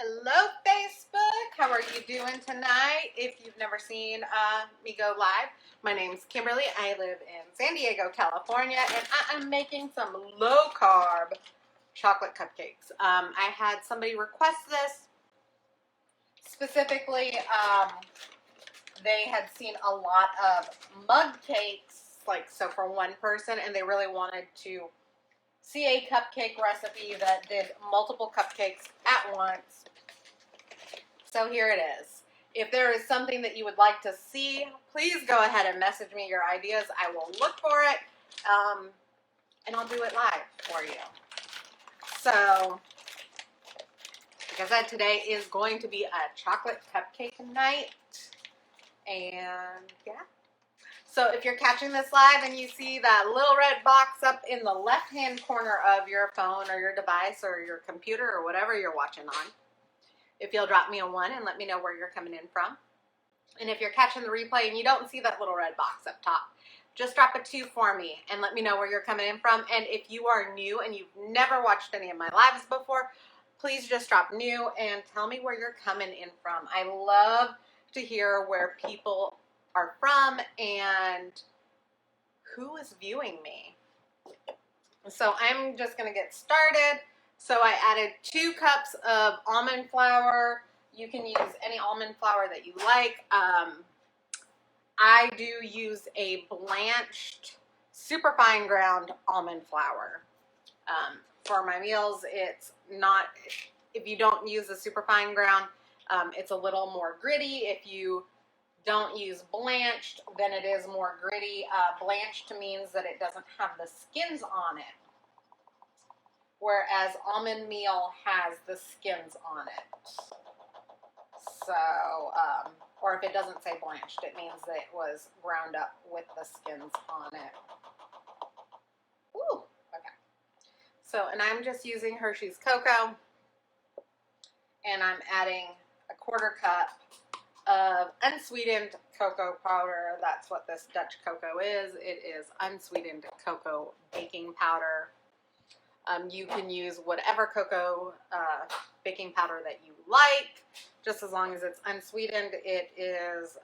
Hello, Facebook. How are you doing tonight? If you've never seen me go live, my name's Kimberly. I live in San Diego, California, and I am making some low-carb chocolate cupcakes. I had somebody request this. Specifically, they had seen a lot of mug cakes, so for one person, and they really wanted to see a cupcake recipe that did multiple cupcakes at once. So here it is. If there is something that you would like to see, please go ahead and message me your ideas. I will look for it, and I'll do it live for you. So, like I said, today is going to be a chocolate cupcake night. And yeah. So if you're catching this live and you see that little red box up in the left-hand corner of your phone or your device or your computer or whatever you're watching on, if you'll drop me a 1 and let me know where you're coming in from. And if you're catching the replay and you don't see that little red box up top, just drop a 2 for me and let me know where you're coming in from. And if you are new and you've never watched any of my lives before, please just drop new and tell me where you're coming in from. I love to hear where people are from and who is viewing me. So I'm just going to get started. So I added 2 cups of almond flour. You can use any almond flour that you like. I do use a blanched, super fine ground almond flour. For my meals, it's not, if you don't use a super fine ground, it's a little more gritty. If you don't use blanched, then it is more gritty. Blanched means that it doesn't have the skins on it, whereas almond meal has the skins on it. So, or if it doesn't say blanched, it means that it was ground up with the skins on it. Ooh, okay. So, and I'm just using Hershey's cocoa, and I'm adding a 1/4 cup of unsweetened cocoa powder. That's what this Dutch cocoa is. It is unsweetened cocoa baking powder. You can use whatever cocoa baking powder that you like, just as long as it's unsweetened. It is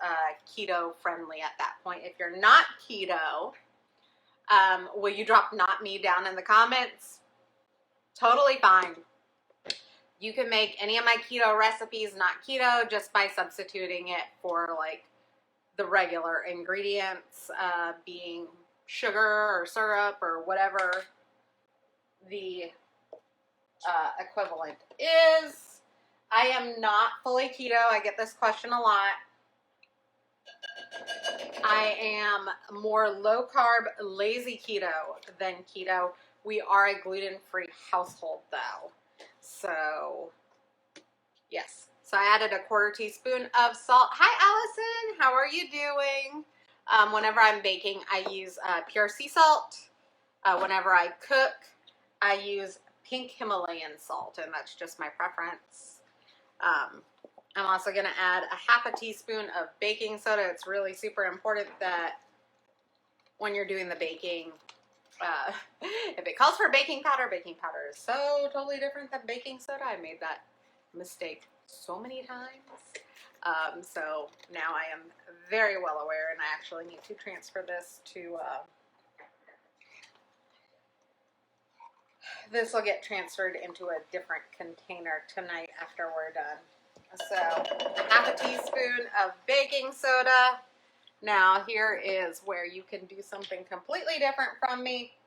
keto friendly at that point. If you're not keto, will you drop not me down in the comments? Totally fine. You can make any of my keto recipes not keto just by substituting it for the regular ingredients, being sugar or syrup or whatever the equivalent is. I am not fully keto. I get this question a lot. I am more low carb, lazy keto than keto. We are a gluten-free household though. So, yes. So I added a 1/4 teaspoon of salt. Hi, Allison. How are you doing? Whenever I'm baking, I use pure sea salt. Whenever I cook, I use pink Himalayan salt, and that's just my preference. I'm also going to add a 1/2 teaspoon of baking soda. It's really super important that when you're doing the baking, if it calls for baking powder is so totally different than baking soda. I made that mistake so many times. So now I am very well aware, and I actually need to transfer this to, this will get transferred into a different container tonight after we're done. So 1/2 teaspoon of baking soda. Now here is where you can do something completely different from me.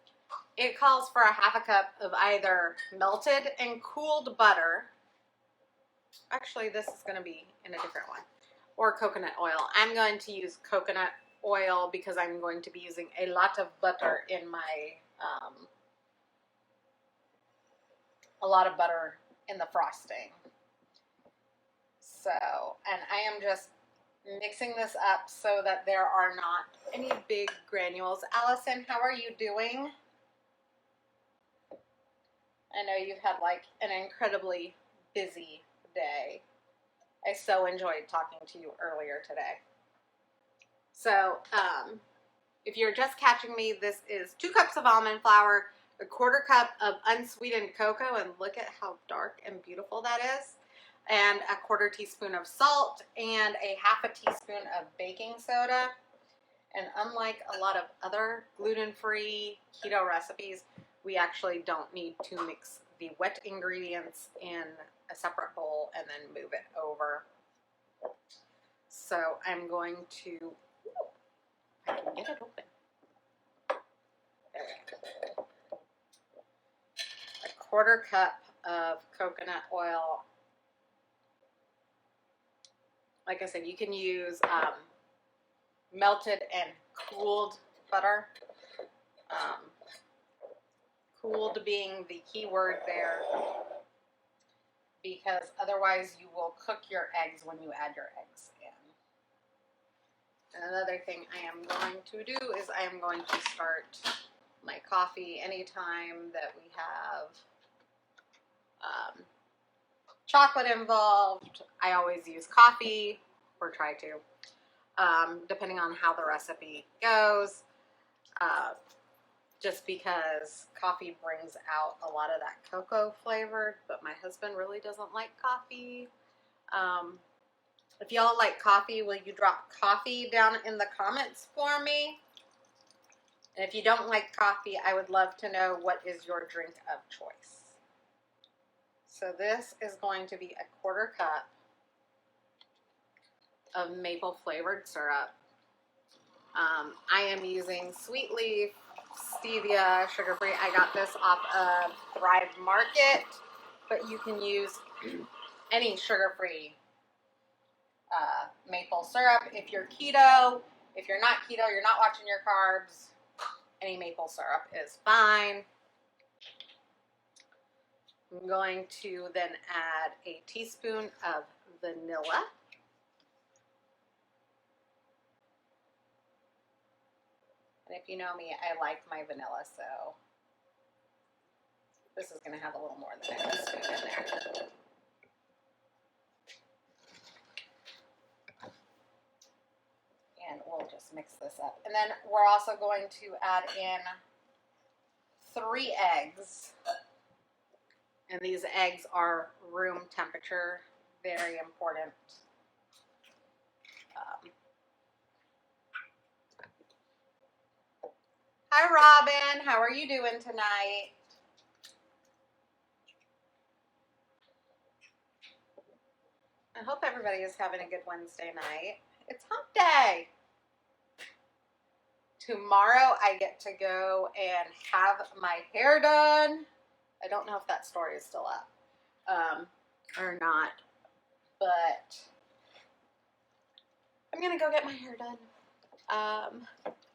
It calls for a 1/2 cup of either melted and cooled butter. Actually, this is going to be in a different one. Or coconut oil. I'm going to use coconut oil because I'm going to be using a lot of butter in my, a lot of butter in the frosting. So, and I am just mixing this up so that there are not any big granules. Allison, how are you doing? I know you've had an incredibly busy day. I so enjoyed talking to you earlier today. So, if you're just catching me, this is 2 cups of almond flour, a 1/4 cup of unsweetened cocoa, and look at how dark and beautiful that is. and a 1/4 teaspoon of salt, and a 1/2 teaspoon of baking soda. And unlike a lot of other gluten-free keto recipes, we actually don't need to mix the wet ingredients in a separate bowl and then move it over. So I'm going to, I can get it open. There we go. A 1/4 cup of coconut oil. Like I said, you can use melted and cooled butter. Cooled being the key word there, because otherwise you will cook your eggs when you add your eggs in. And another thing I am going to do is I am going to start my coffee anytime that we have chocolate involved. I always use coffee, or try to, depending on how the recipe goes. Just because coffee brings out a lot of that cocoa flavor, but my husband really doesn't like coffee. If y'all like coffee, will you drop coffee down in the comments for me? And if you don't like coffee, I would love to know what is your drink of choice. So this is going to be a 1/4 cup of maple flavored syrup. I am using Sweet Leaf stevia, sugar-free. I got this off of Thrive Market, but you can use any sugar-free maple syrup. If you're keto, if you're not keto, you're not watching your carbs, any maple syrup is fine. I'm going to then add a teaspoon of vanilla. And if you know me, I like my vanilla, so this is going to have a little more than a teaspoon in there. And we'll just mix this up. And then we're also going to add in 3 eggs. And these eggs are room temperature, very important. Hi, Robin. How are you doing tonight? I hope everybody is having a good Wednesday night. It's hump day. Tomorrow I get to go and have my hair done. I don't know if that story is still up or not, but I'm going to go get my hair done.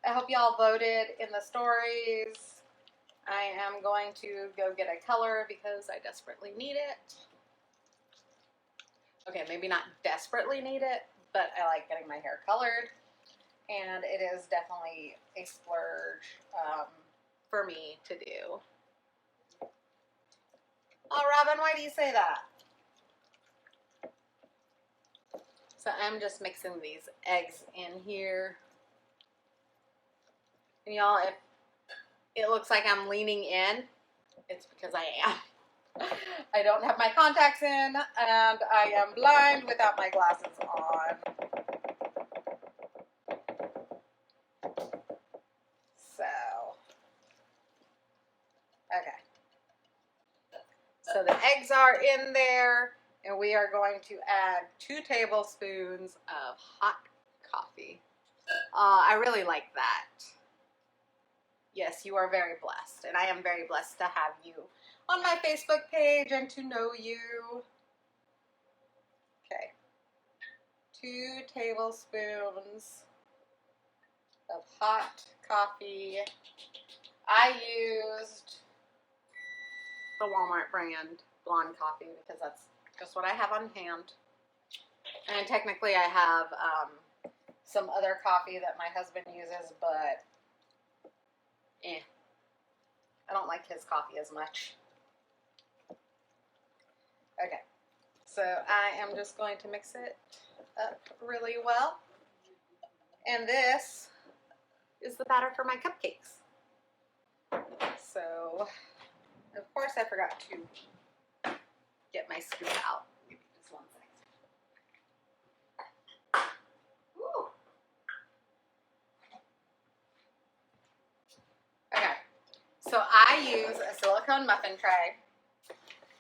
I hope y'all voted in the stories. I am going to go get a color because I desperately need it. Okay, maybe not desperately need it, but I like getting my hair colored. And it is definitely a splurge for me to do. Oh, Robin, why do you say that? So I'm just mixing these eggs in here. And y'all, if it looks like I'm leaning in, it's because I am. I don't have my contacts in, and I am blind without my glasses on. Okay. So the eggs are in there, and we are going to add 2 tablespoons of hot coffee. I really like that. Yes, you are very blessed, and I am very blessed to have you on my Facebook page and to know you. Okay. 2 tablespoons of hot coffee. I used the Walmart brand blonde coffee because that's just what I have on hand. And technically I have some other coffee that my husband uses, but I don't like his coffee as much. Okay, so I am just going to mix it up really well. And this is the batter for my cupcakes. So, of course, I forgot to get my scoop out. Maybe just one So I use a silicone muffin tray.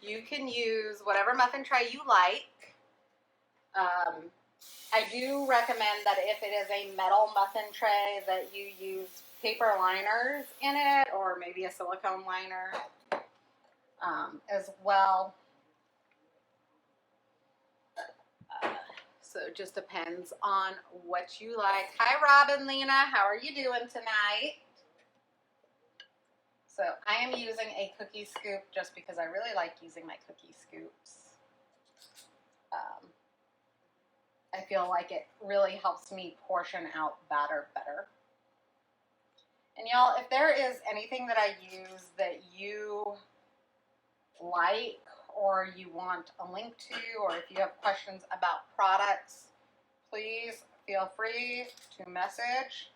You can use whatever muffin tray you like. I do recommend that if it is a metal muffin tray that you use paper liners in it, or maybe a silicone liner as well. So it just depends on what you like. Hi, Rob and Lena. How are you doing tonight? So I am using a cookie scoop just because I really like using my cookie scoops. I feel like it really helps me portion out batter better. And y'all, if there is anything that I use that you like, or you want a link to, or if you have questions about products, please feel free to message.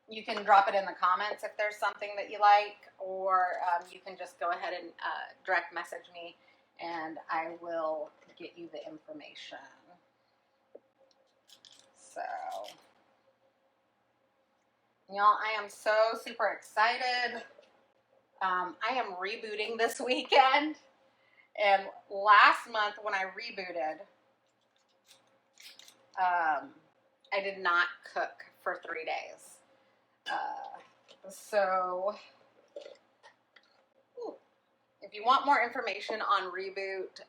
You can drop it in the comments if there's something that you like, or you can just go ahead and direct message me, and I will get you the information. So, y'all, I am so super excited. I am rebooting this weekend, and last month when I rebooted, I did not cook for 3 days. So if you want more information on Reboot,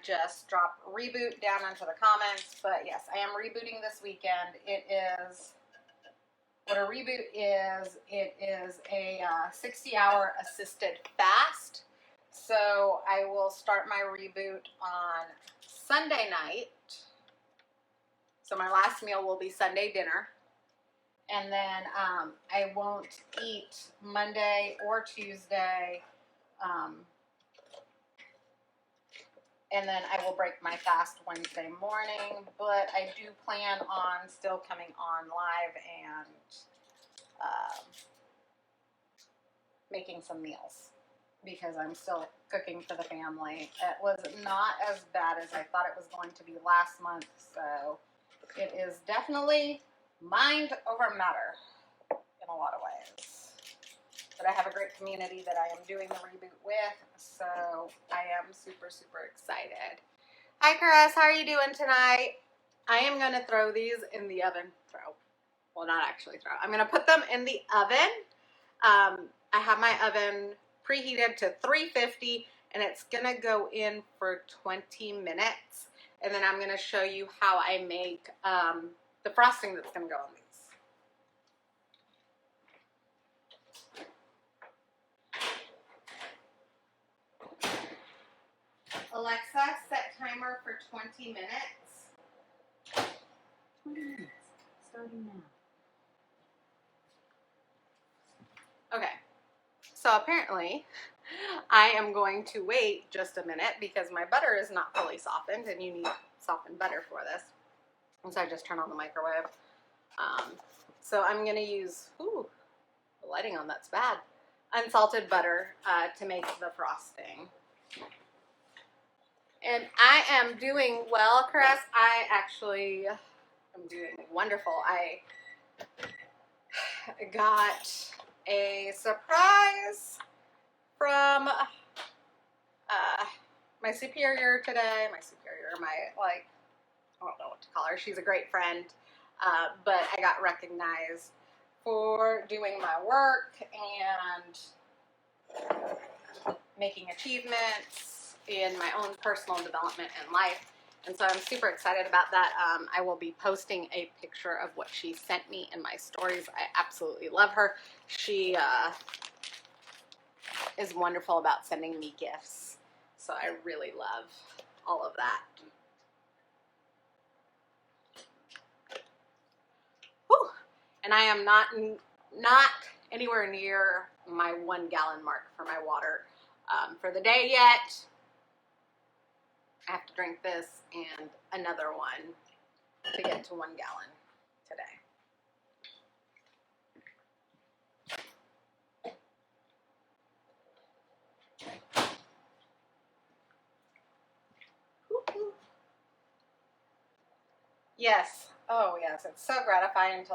just drop Reboot down into the comments. But yes, I am rebooting this weekend. It is, what a reboot is, it is a 60-hour assisted fast. So I will start my reboot on Sunday night. So my last meal will be Sunday dinner. And then I won't eat Monday or Tuesday. And then I will break my fast Wednesday morning. But I do plan on still coming on live and making some meals, because I'm still cooking for the family. It was not as bad as I thought it was going to be last month. So it is definitely mind over matter in a lot of ways. But I have a great community that I am doing the reboot with, so I am super, super excited. Hi, Chris. How are you doing tonight? I am going to throw these in the oven. Well, not actually throw. I'm going to put them in the oven. I have my oven preheated to 350, and it's going to go in for 20 minutes. And then I'm going to show you how I make the frosting that's going to go on these. Alexa, set timer for 20 minutes. 20 minutes, starting now. Okay, so apparently I am going to wait just a minute because my butter is not fully softened, and you need softened butter for this. And so I just turn on the microwave. So I'm going to use, the lighting on that's bad, unsalted butter to make the frosting. And I am doing well, Chris. I actually am doing wonderful. I got a surprise from my superior today. I don't know what to call her. She's a great friend. But I got recognized for doing my work and making achievements in my own personal development and life. And so I'm super excited about that. I will be posting a picture of what she sent me in my stories. I absolutely love her. She is wonderful about sending me gifts. So I really love all of that. Whew. And I am not anywhere near my 1 gallon mark for my water for the day yet. I have to drink this and another one to get to 1 gallon today. Yes. Oh, yes. It's so gratifying to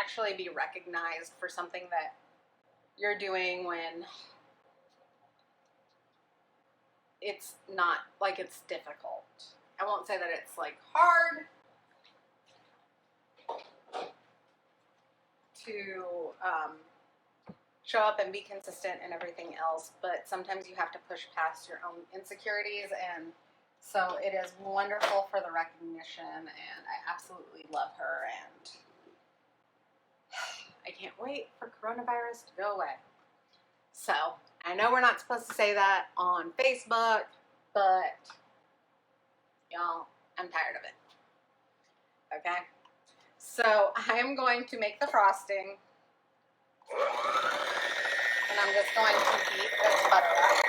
actually be recognized for something that you're doing when it's not like it's difficult. I won't say that it's like hard to show up and be consistent and everything else, but sometimes you have to push past your own insecurities, and so it is wonderful for the recognition, and I absolutely love her, and I can't wait for coronavirus to go away. So I know we're not supposed to say that on Facebook, but y'all, I'm tired of it. Okay? So I'm going to make the frosting, and I'm just going to heat this butter up.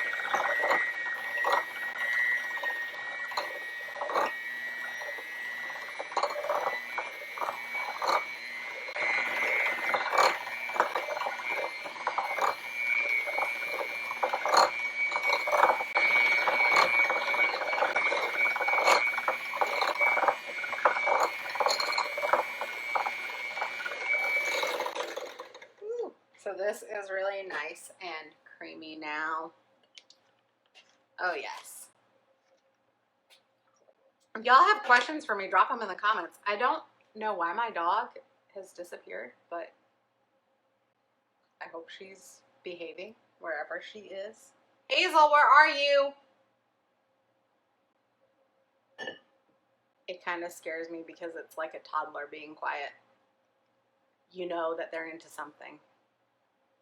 So this is really nice and creamy now. Oh yes. If y'all have questions for me, drop them in the comments. I don't know why my dog has disappeared, but I hope she's behaving wherever she is. Hazel, where are you? It kind of scares me because it's like a toddler being quiet. You know that they're into something.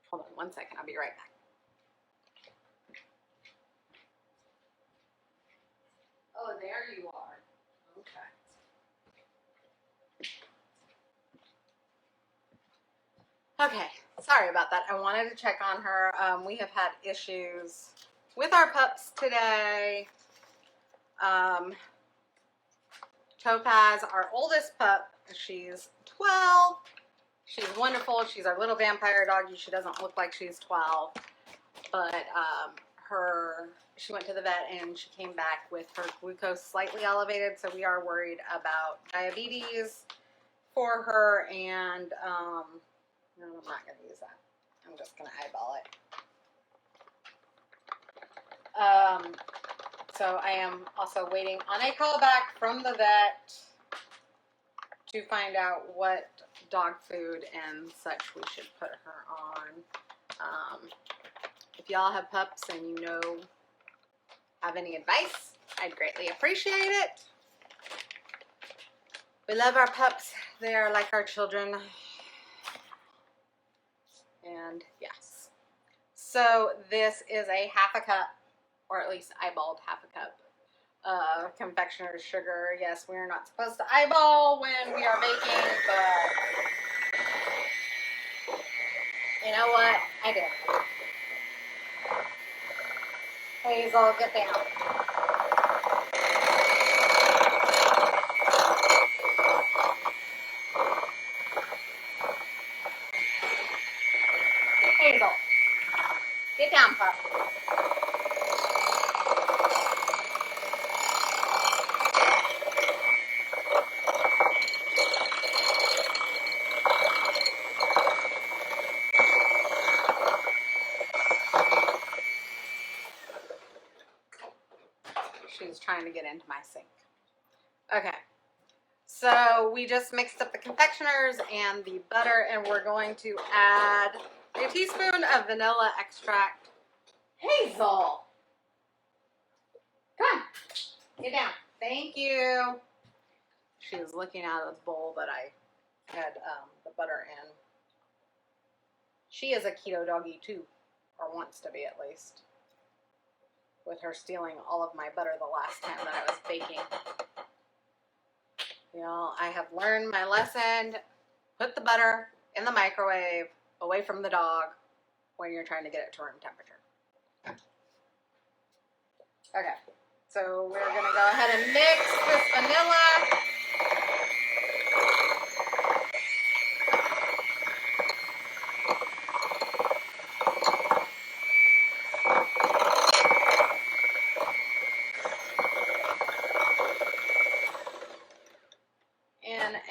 Hold on 1 second, I'll be right back. Oh, there you are. Okay. Okay, sorry about that. I wanted to check on her. We have had issues with our pups today. Topaz, our oldest pup, she's 12. She's wonderful. She's our little vampire doggy. She doesn't look like she's 12, but she went to the vet and she came back with her glucose slightly elevated, so we are worried about diabetes for her, and no, I'm not going to use that. I'm just going to eyeball it. So I am also waiting on a call back from the vet to find out what dog food and such we should put her on. If y'all have pups and you know, have any advice, I'd greatly appreciate it. We love our pups. They are like our children. And yes. So this is a half a cup, or at least eyeballed half a cup of confectioner's sugar. Yes, we're not supposed to eyeball when we are baking, but you know what? I did. Hazel, get down. Hazel, get down, pup. She's trying to get into my sink. Okay, so we just mixed up the confectioners and the butter, and we're going to add a teaspoon of vanilla extract. Hazel! Come on, get down. Thank you. She was looking out of the bowl that I had the butter in. She is a keto doggy too, or wants to be at least, with her stealing all of my butter the last time that I was baking. You know, I have learned my lesson. Put the butter in the microwave away from the dog when you're trying to get it to room temperature. Okay, so we're going to go ahead and mix this vanilla.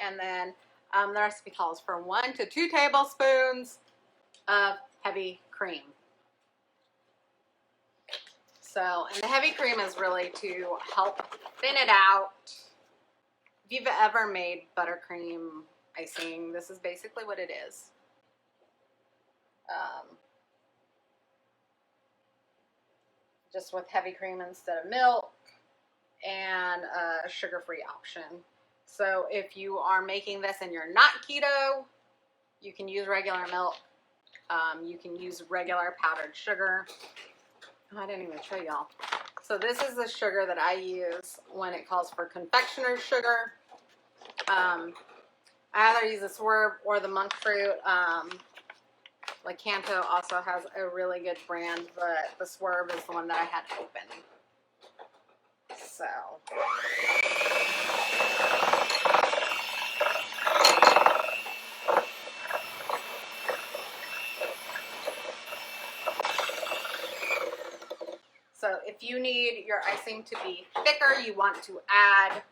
And then The recipe calls for 1 to 2 tablespoons of heavy cream. So, and the heavy cream is really to help thin it out. If you've ever made buttercream icing, this is basically what it is. Just with heavy cream instead of milk, and a sugar-free option. So if you are making this and you're not keto, you can use regular milk. You can use regular powdered sugar. Oh, I didn't even show y'all. So this is the sugar that I use when it calls for confectioner's sugar. I either use the Swerve or the monk fruit. Lakanto also has a really good brand, but the Swerve is the one that I had open. So if you need your icing to be thicker, you want to add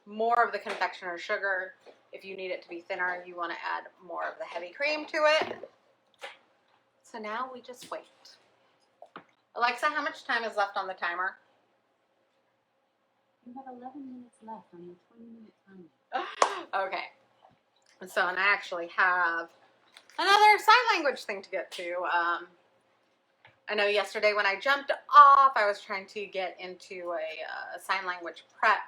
more of the confectioner's sugar. If you need it to be thinner, you want to add more of the heavy cream to it. So now we just wait. Alexa, how much time is left on the timer? You have 11 minutes left on your 20-minute timer. Okay. So, and I actually have another sign language thing to get to. I know yesterday when I jumped off, I was trying to get into a sign language prep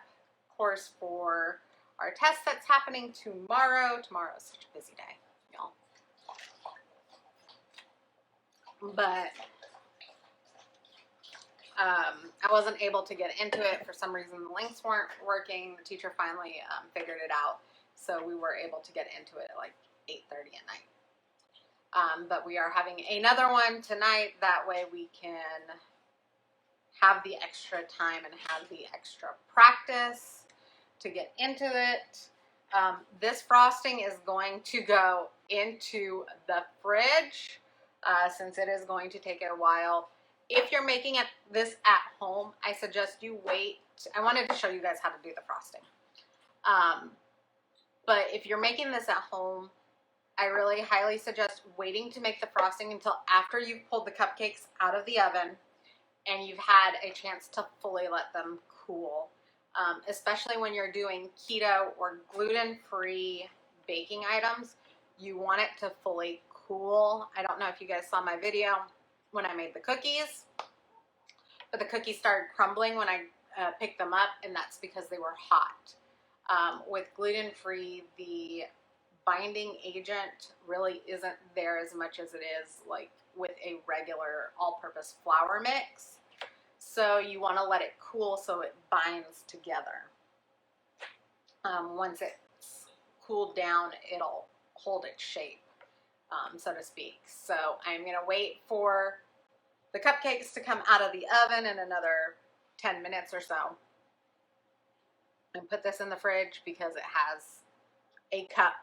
course for our test that's happening tomorrow. Tomorrow is such a busy day, y'all. But I wasn't able to get into it. For some reason, the links weren't working. The teacher finally figured it out. So we were able to get into it at like 8:30 at night. But we are having another one tonight. That way we can have the extra time and have the extra practice to get into it. This frosting is going to go into the fridge since it is going to take a while. If you're making this at home, I suggest you wait. I wanted to show you guys how to do the frosting. But if you're making this at home, I really highly suggest waiting to make the frosting until after you've pulled the cupcakes out of the oven and you've had a chance to fully let them cool. Especially when you're doing keto or gluten-free baking items, you want it to fully cool. I don't know if you guys saw my video when I made the cookies, but the cookies started crumbling when I picked them up, and that's because they were hot. With gluten-free, the binding agent really isn't there as much as it is like with a regular all-purpose flour mix. So you want to let it cool so it binds together. Once it's cooled down, it'll hold its shape, so to speak. So I'm going to wait for the cupcakes to come out of the oven in another 10 minutes or so. And put this in the fridge because it has a cup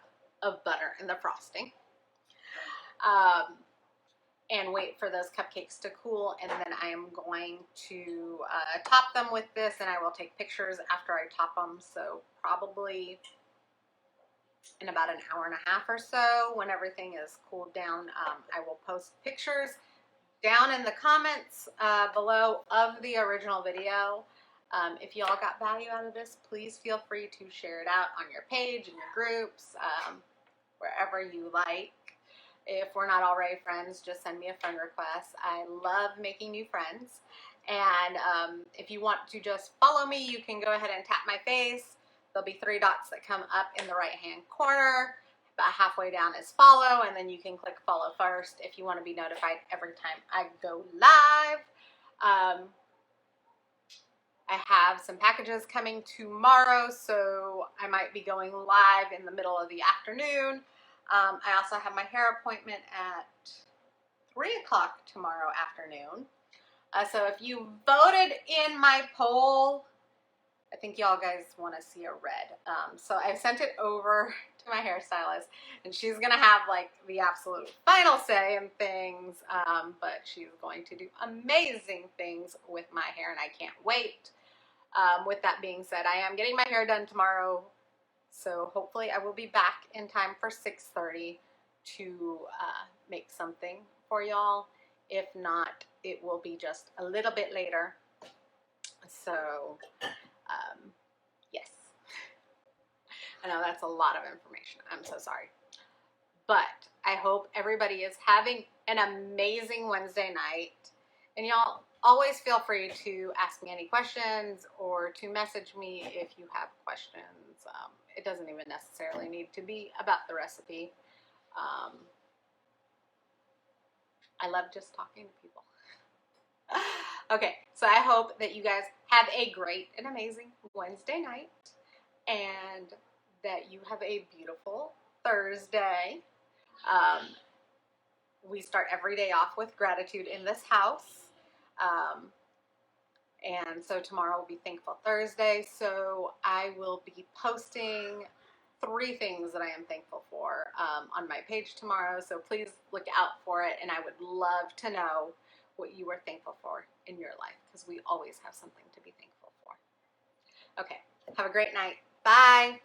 of butter in the frosting. And wait for those cupcakes to cool, and then I am going to top them with this, and I will take pictures after I top them. So probably in about an hour and a half or so, when everything is cooled down, I will post pictures down in the comments below of the original video. If y'all got value out of this, please feel free to share it out on your page, in your groups, wherever you like. If we're not already friends, just send me a friend request. I love making new friends. And if you want to just follow me, you can go ahead and tap my face. There'll be 3 dots that come up in the right-hand corner. About halfway down is follow, and then you can click follow first if you want to be notified every time I go live. I have some packages coming tomorrow, so I might be going live in the middle of the afternoon. I also have my hair appointment at 3 o'clock tomorrow afternoon. So if you voted in my poll, I think y'all guys want to see a red. So I've sent it over to my hairstylist, and she's going to have like the absolute final say in things, but she's going to do amazing things with my hair, and I can't wait. With that being said, I am getting my hair done tomorrow, So hopefully I will be back in time for 6:30 to make something for y'all. If not, it will be just a little bit later. So, yes. I know that's a lot of information. I'm so sorry. But I hope everybody is having an amazing Wednesday night. And y'all always feel free to ask me any questions or to message me if you have questions. It doesn't even necessarily need to be about the recipe. I love just talking to people. Okay, so I hope that you guys have a great and amazing Wednesday night and that you have a beautiful Thursday. We start every day off with gratitude in this house. And so tomorrow will be Thankful Thursday. So I will be posting 3 things that I am thankful for on my page tomorrow. So please look out for it. And I would love to know what you are thankful for in your life, because we always have something to be thankful for. Okay, have a great night. Bye.